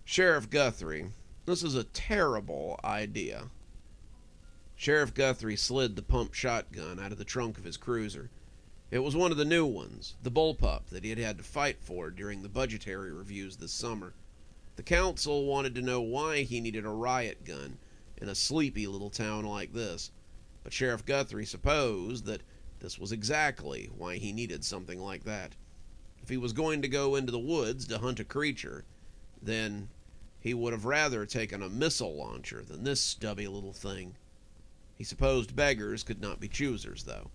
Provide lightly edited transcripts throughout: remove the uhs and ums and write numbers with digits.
Sheriff Guthrie, this is a terrible idea. Sheriff Guthrie slid the pump shotgun out of the trunk of his cruiser. It was one of the new ones, the bullpup that he had had to fight for during the budgetary reviews this summer. The council wanted to know why he needed a riot gun in a sleepy little town like this, but Sheriff Guthrie supposed that this was exactly why he needed something like that. If he was going to go into the woods to hunt a creature, then he would have rather taken a missile launcher than this stubby little thing. He supposed beggars could not be choosers, though.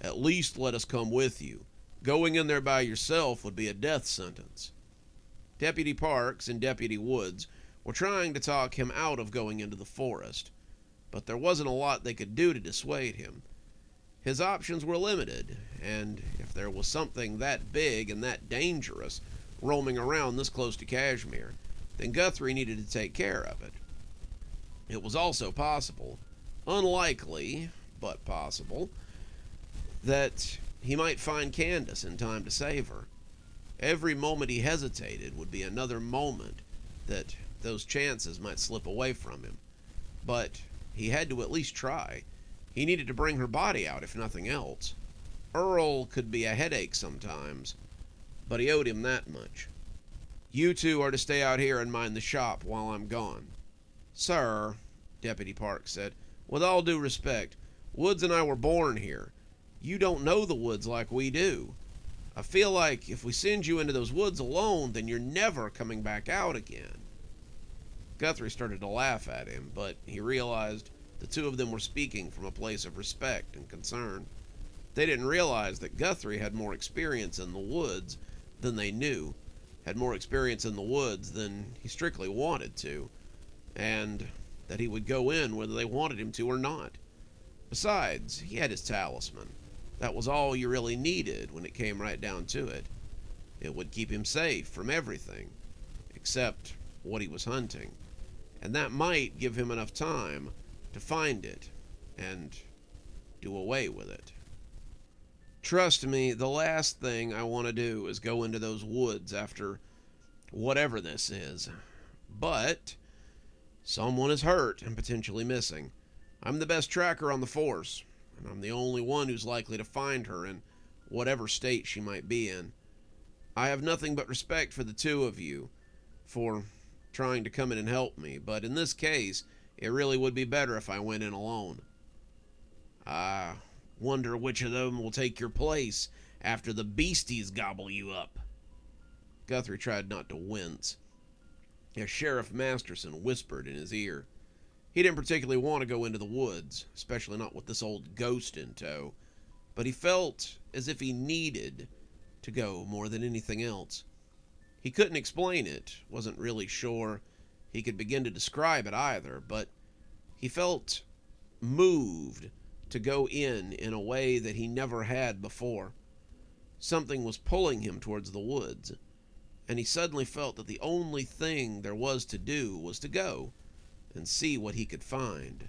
At least let us come with you. Going in there by yourself would be a death sentence. Deputy Parks and Deputy Woods were trying to talk him out of going into the forest, but there wasn't a lot they could do to dissuade him. His options were limited, and if there was something that big and that dangerous roaming around this close to Cashmere, then Guthrie needed to take care of it. It was also possible, unlikely, but possible, that he might find Candace in time to save her. Every moment he hesitated would be another moment that those chances might slip away from him. But he had to at least try. He needed to bring her body out, if nothing else. Earl could be a headache sometimes, but he owed him that much. You two are to stay out here and mind the shop while I'm gone. Sir, Deputy Parks said, with all due respect, Woods and I were born here. You don't know the woods like we do. I feel like if we send you into those woods alone, then you're never coming back out again. Guthrie started to laugh at him, but he realized the two of them were speaking from a place of respect and concern. They didn't realize that Guthrie had more experience in the woods than they knew, had more experience in the woods than he strictly wanted to, and that he would go in whether they wanted him to or not. Besides, he had his talisman. That was all you really needed when it came right down to it. It would keep him safe from everything, except what he was hunting, and that might give him enough time to find it and do away with it. Trust me, the last thing I want to do is go into those woods after whatever this is. But someone is hurt and potentially missing. I'm the best tracker on the force, and I'm the only one who's likely to find her in whatever state she might be in. I have nothing but respect for the two of you for trying to come in and help me, but in this case, it really would be better if I went in alone. I wonder which of them will take your place after the beasties gobble you up. Guthrie tried not to wince as Sheriff Masterson whispered in his ear. He didn't particularly want to go into the woods, especially not with this old ghost in tow, but he felt as if he needed to go more than anything else. He couldn't explain it, wasn't really sure he could begin to describe it either, but he felt moved to go in a way that he never had before. Something was pulling him towards the woods, and he suddenly felt that the only thing there was to do was to go and see what he could find.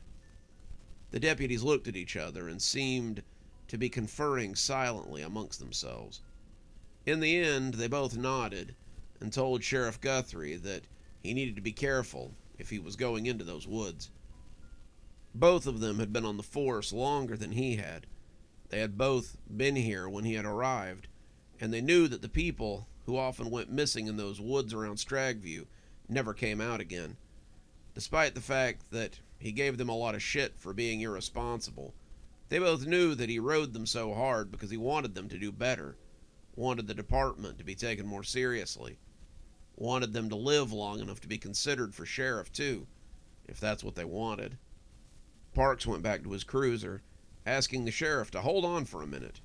The deputies looked at each other and seemed to be conferring silently amongst themselves. In the end, they both nodded and told Sheriff Guthrie that he needed to be careful if he was going into those woods. Both of them had been on the force longer than he had. They had both been here when he had arrived, and they knew that the people who often went missing in those woods around Stragview never came out again. Despite the fact that he gave them a lot of shit for being irresponsible, they both knew that he rode them so hard because he wanted them to do better, wanted the department to be taken more seriously, wanted them to live long enough to be considered for sheriff too, if that's what they wanted. Parks went back to his cruiser, asking the sheriff to hold on for a minute,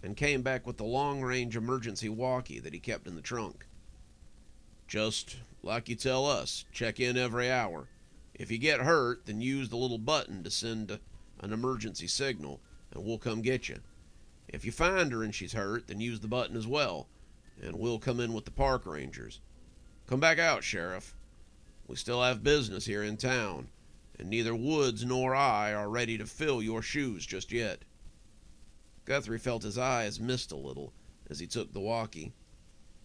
and came back with the long-range emergency walkie that he kept in the trunk. Just like you tell us, check in every hour. If you get hurt, then use the little button to send an emergency signal, and we'll come get you. If you find her and she's hurt, then use the button as well, and we'll come in with the park rangers. Come back out, Sheriff. We still have business here in town, and neither Woods nor I are ready to fill your shoes just yet. Guthrie felt his eyes mist a little as he took the walkie,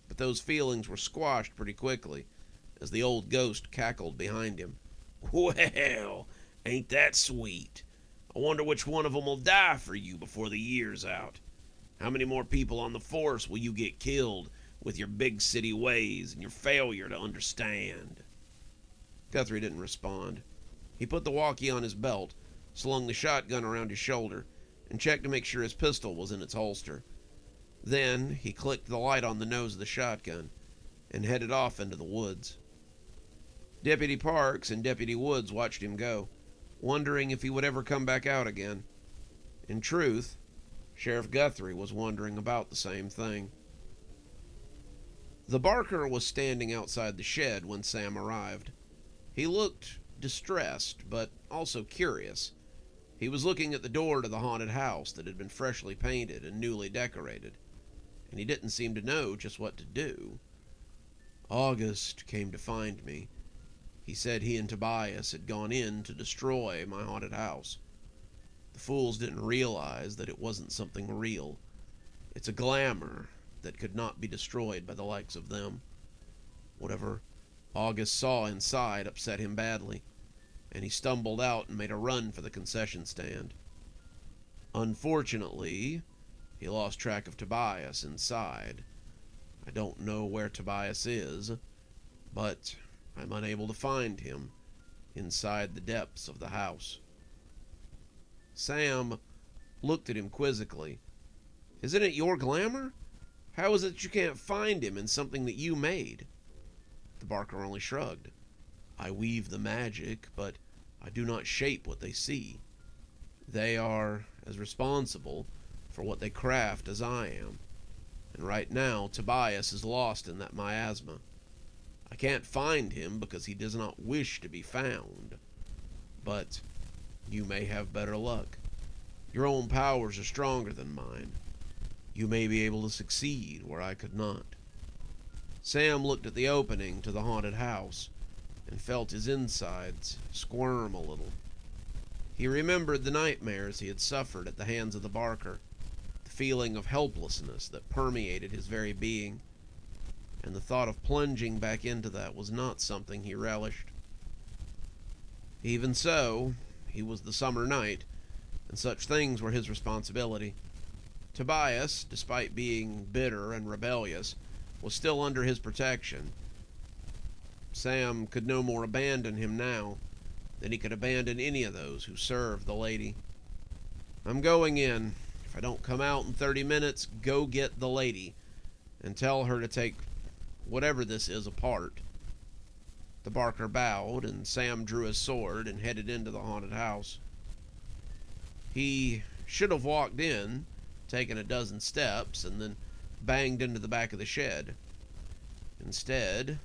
but those feelings were squashed pretty quickly as the old ghost cackled behind him. "Well, ain't that sweet? I wonder which one of 'em will die for you before the year's out. How many more people on the force will you get killed with your big city ways and your failure to understand?" Guthrie didn't respond. He put the walkie on his belt, slung the shotgun around his shoulder, and checked to make sure his pistol was in its holster. Then he clicked the light on the nose of the shotgun and headed off into the woods. Deputy Parks and Deputy Woods watched him go, wondering if he would ever come back out again. In truth, Sheriff Guthrie was wondering about the same thing. The Barker was standing outside the shed when Sam arrived. He looked distressed, but also curious. He was looking at the door to the haunted house that had been freshly painted and newly decorated, and he didn't seem to know just what to do. "August came to find me. He said he and Tobias had gone in to destroy my haunted house. The fools didn't realize that it wasn't something real. It's a glamour that could not be destroyed by the likes of them. Whatever August saw inside upset him badly, and he stumbled out and made a run for the concession stand. Unfortunately, he lost track of Tobias inside. I don't know where Tobias is, but I'm unable to find him inside the depths of the house." Sam looked at him quizzically. "Isn't it your glamour? How is it that you can't find him in something that you made?" The Barker only shrugged. "I weave the magic, but I do not shape what they see. They are as responsible for what they craft as I am. And right now, Tobias is lost in that miasma. I can't find him because he does not wish to be found. But you may have better luck. Your own powers are stronger than mine. You may be able to succeed where I could not." Sam looked at the opening to the haunted house and felt his insides squirm a little. He remembered the nightmares he had suffered at the hands of the Barker, the feeling of helplessness that permeated his very being, and the thought of plunging back into that was not something he relished. Even so, he was the summer knight, and such things were his responsibility. Tobias, despite being bitter and rebellious, was still under his protection. Sam could no more abandon him now than he could abandon any of those who served the lady. "I'm going in. If I don't come out in 30 minutes, go get the lady and tell her to take whatever this is apart." The Barker bowed, and Sam drew his sword and headed into the haunted house. He should have walked in, taken a dozen steps, and then banged into the back of the shed. Instead,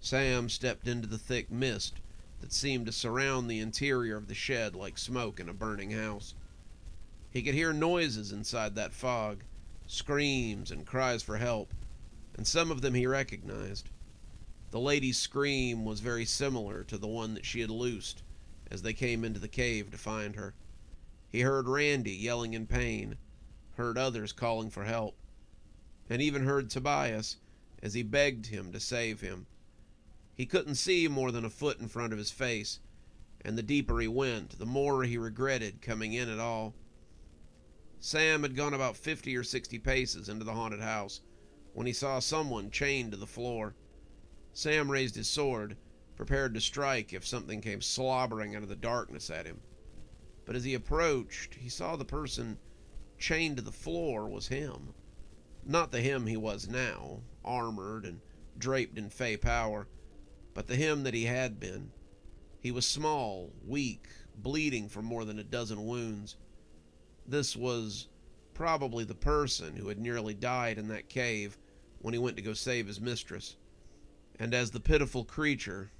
Sam stepped into the thick mist that seemed to surround the interior of the shed like smoke in a burning house. He could hear noises inside that fog, screams and cries for help, and some of them he recognized. The lady's scream was very similar to the one that she had loosed as they came into the cave to find her. He heard Randy yelling in pain, heard others calling for help, and even heard Tobias as he begged him to save him. He couldn't see more than a foot in front of his face, and the deeper he went, the more he regretted coming in at all. Sam had gone about 50 or 60 paces into the haunted house when he saw someone chained to the floor. Sam raised his sword, prepared to strike if something came slobbering out of the darkness at him. But as he approached, he saw the person chained to the floor was him. Not the him he was now, armored and draped in fey power, but the him that he had been. He was small, weak, bleeding from more than a dozen wounds. This was probably the person who had nearly died in that cave when he went to go save his mistress. And as the pitiful creature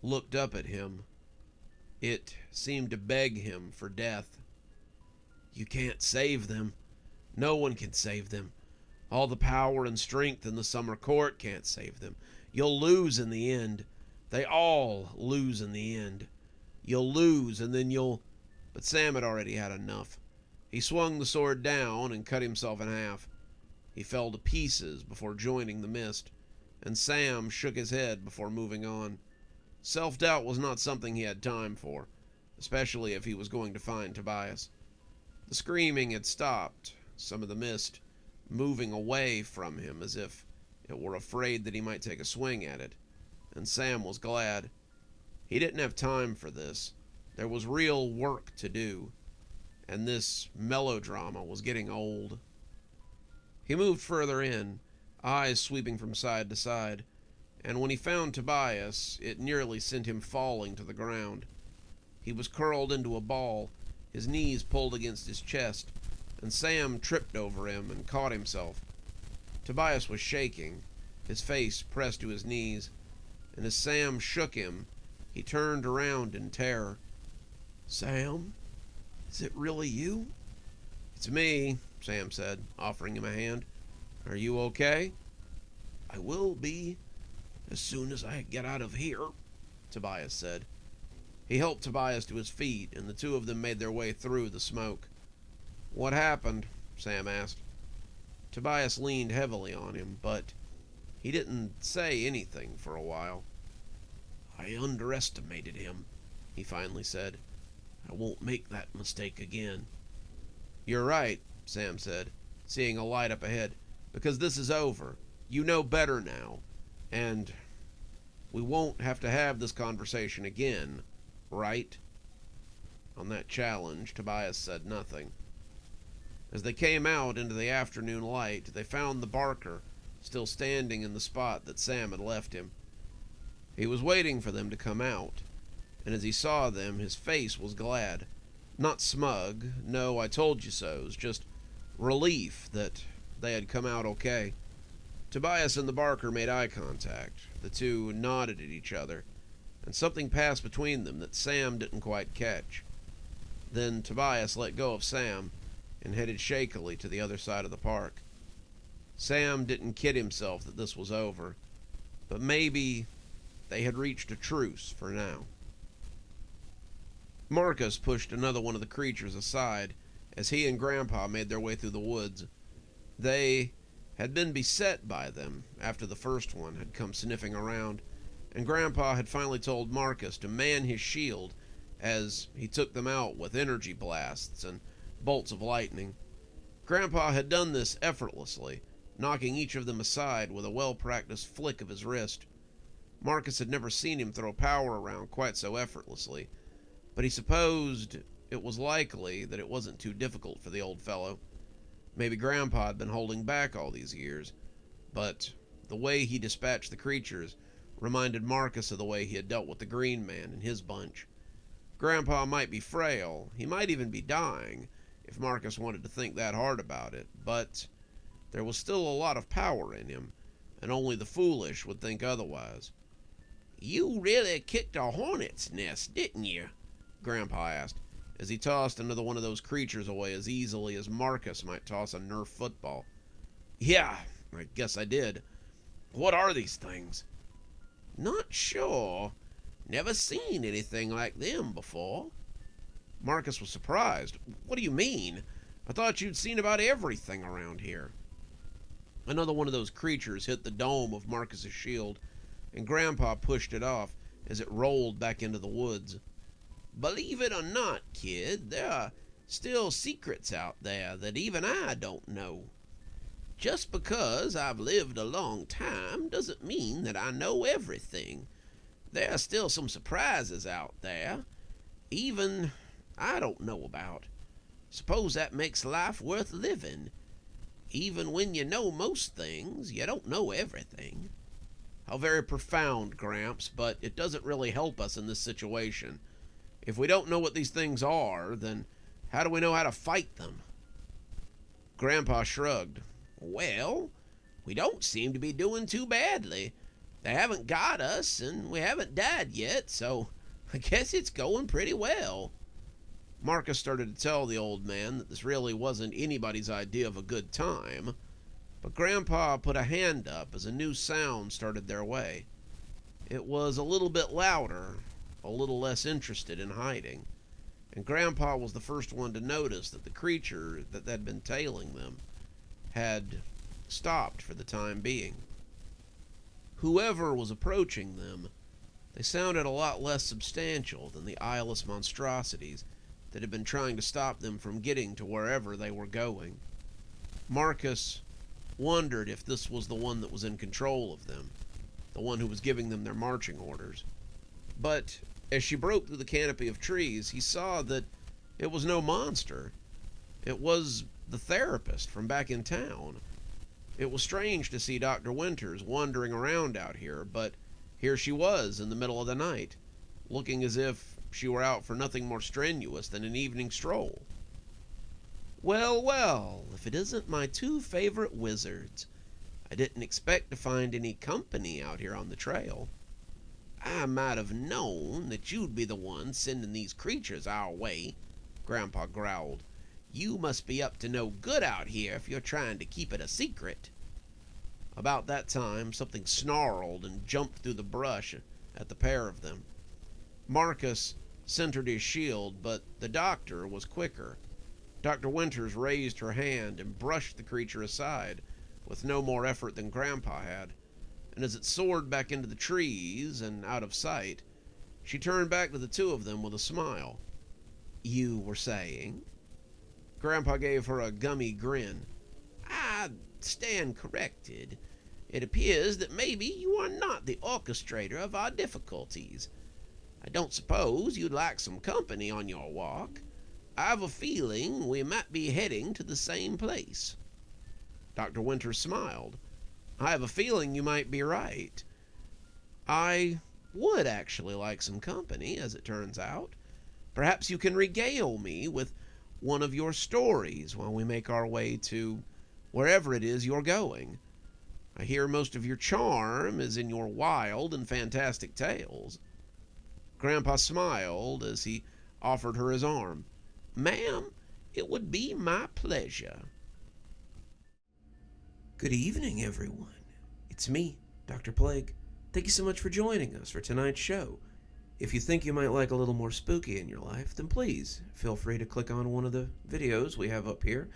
looked up at him, it seemed to beg him for death. "You can't save them. No one can save them. All the power and strength in the summer court can't save them. You'll lose in the end. They all lose in the end. You'll lose, and then you'll..." But Sam had already had enough. He swung the sword down and cut himself in half. He fell to pieces before joining the mist, and Sam shook his head before moving on. Self-doubt was not something he had time for, especially if he was going to find Tobias. The screaming had stopped, some of the mist moving away from him as if it were afraid that he might take a swing at it, and Sam was glad. He didn't have time for this. There was real work to do, and this melodrama was getting old. He moved further in, eyes sweeping from side to side, and when he found Tobias, it nearly sent him falling to the ground. He was curled into a ball, his knees pulled against his chest, and Sam tripped over him and caught himself. Tobias was shaking, his face pressed to his knees, and as Sam shook him, he turned around in terror. "Sam? Is it really you?" "It's me," Sam said, offering him a hand. "Are you okay?" "I will be, as soon as I get out of here," Tobias said. He helped Tobias to his feet, and the two of them made their way through the smoke. "What happened?" Sam asked. Tobias leaned heavily on him, but he didn't say anything for a while. "I underestimated him," he finally said. "I won't make that mistake again." "You're right," Sam said, seeing a light up ahead, "because this is over. You know better now, and we won't have to have this conversation again, right?" On that challenge, Tobias said nothing. As they came out into the afternoon light, they found the barker still standing in the spot that Sam had left him. He was waiting for them to come out, and as he saw them, his face was glad. Not smug, no I told you so's, just relief that they had come out okay. Tobias and the barker made eye contact. The two nodded at each other, and something passed between them that Sam didn't quite catch. Then Tobias let go of Sam and headed shakily to the other side of the park. Sam didn't kid himself that this was over, but maybe they had reached a truce for now. Marcus pushed another one of the creatures aside as he and Grandpa made their way through the woods. They had been beset by them after the first one had come sniffing around, and Grandpa had finally told Marcus to man his shield as he took them out with energy blasts and bolts of lightning. Grandpa had done this effortlessly, knocking each of them aside with a well-practiced flick of his wrist. Marcus had never seen him throw power around quite so effortlessly, but he supposed it was likely that it wasn't too difficult for the old fellow. Maybe Grandpa had been holding back all these years, but the way he dispatched the creatures reminded Marcus of the way he had dealt with the Green Man and his bunch. Grandpa might be frail, he might even be dying, if Marcus wanted to think that hard about it, but there was still a lot of power in him, and only the foolish would think otherwise. "You really kicked a hornet's nest, didn't you?" Grandpa asked, as he tossed another one of those creatures away as easily as Marcus might toss a Nerf football. "Yeah, I guess I did. What are these things?" "Not sure. Never seen anything like them before." Marcus was surprised. "What do you mean? I thought you'd seen about everything around here." Another one of those creatures hit the dome of Marcus's shield, and Grandpa pushed it off as it rolled back into the woods. "Believe it or not, kid, there are still secrets out there that even I don't know. Just because I've lived a long time doesn't mean that I know everything. There are still some surprises out there, even I don't know about. Suppose that makes life worth living. Even when you know most things, you don't know everything." How very profound, Gramps, but it doesn't really help us in this situation. If we don't know what these things are, then how do we know how to fight them? Grandpa shrugged. "Well, we don't seem to be doing too badly. They haven't got us, and we haven't died yet, so I guess it's going pretty well." Marcus started to tell the old man that this really wasn't anybody's idea of a good time, but Grandpa put a hand up as a new sound started their way. It was a little bit louder, a little less interested in hiding, and Grandpa was the first one to notice that the creature that had been tailing them had stopped for the time being. whoever was approaching them, they sounded a lot less substantial than the eyeless monstrosities that had been trying to stop them from getting to wherever they were going. Marcus wondered if this was the one that was in control of them, the one who was giving them their marching orders. But as she broke through the canopy of trees, he saw that it was no monster. It was the therapist from back in town. It was strange to see Dr. Winters wandering around out here, but here she was in the middle of the night, looking as if she were out for nothing more strenuous than an evening stroll. "Well, well, if it isn't my two favorite wizards. I didn't expect to find any company out here on the trail. I might have known that you'd be the one sending these creatures our way," Grandpa growled. "You must be up to no good out here if you're trying to keep it a secret." About that time, something snarled and jumped through the brush at the pair of them. Marcus centered his shield, but the doctor was quicker. Dr. Winters raised her hand and brushed the creature aside with no more effort than Grandpa had, and as it soared back into the trees and out of sight, she turned back to the two of them with a smile. "You were saying?" Grandpa gave her a gummy grin. "I stand corrected. It appears that maybe you are not the orchestrator of our difficulties. I don't suppose you'd like some company on your walk. I've a feeling we might be heading to the same place." Dr. Winters smiled. "I have a feeling you might be right. I would actually like some company, as it turns out. Perhaps you can regale me with one of your stories while we make our way to wherever it is you're going. I hear most of your charm is in your wild and fantastic tales." Grandpa smiled as he offered her his arm. "Ma'am, it would be my pleasure." Good evening, everyone. It's me, Dr. Plague. Thank you so much for joining us for tonight's show. If you think you might like a little more spooky in your life, then please feel free to click on one of the videos we have up here.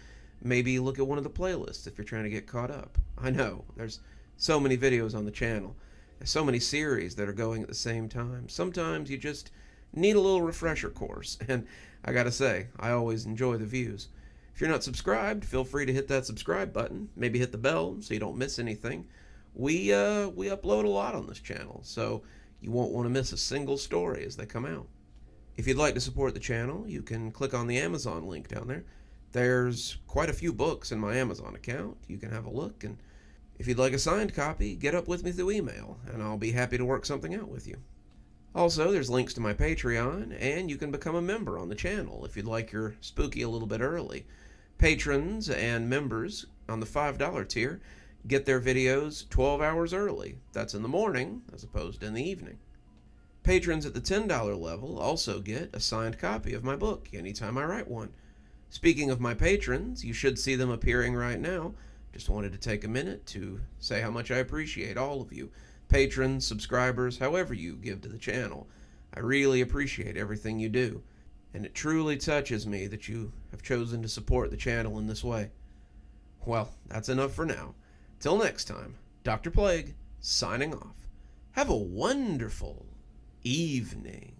Maybe look at one of the playlists if you're trying to get caught up. I know, there's so many videos on the channel. There's so many series that are going at the same time. Sometimes you just need a little refresher course, and I gotta say, I always enjoy the views. If you're not subscribed, feel free to hit that subscribe button. Maybe hit the bell so you don't miss anything. We upload a lot on this channel, so you won't want to miss a single story as they come out. If you'd like to support the channel, you can click on the Amazon link down there. There's quite a few books in my Amazon account. You can have a look, and if you'd like a signed copy, get up with me through email, and I'll be happy to work something out with you. Also, there's links to my Patreon, and you can become a member on the channel if you'd like your spooky a little bit early. Patrons and members on the $5 tier get their videos 12 hours early. That's in the morning as opposed to in the evening. Patrons at the $10 level also get a signed copy of my book anytime I write one. Speaking of my patrons, you should see them appearing right now. Just wanted to take a minute to say how much I appreciate all of you. Patrons, subscribers, however you give to the channel. I really appreciate everything you do, and it truly touches me that you have chosen to support the channel in this way. Well, that's enough for now. Till next time, Dr. Plague, signing off. Have a wonderful evening.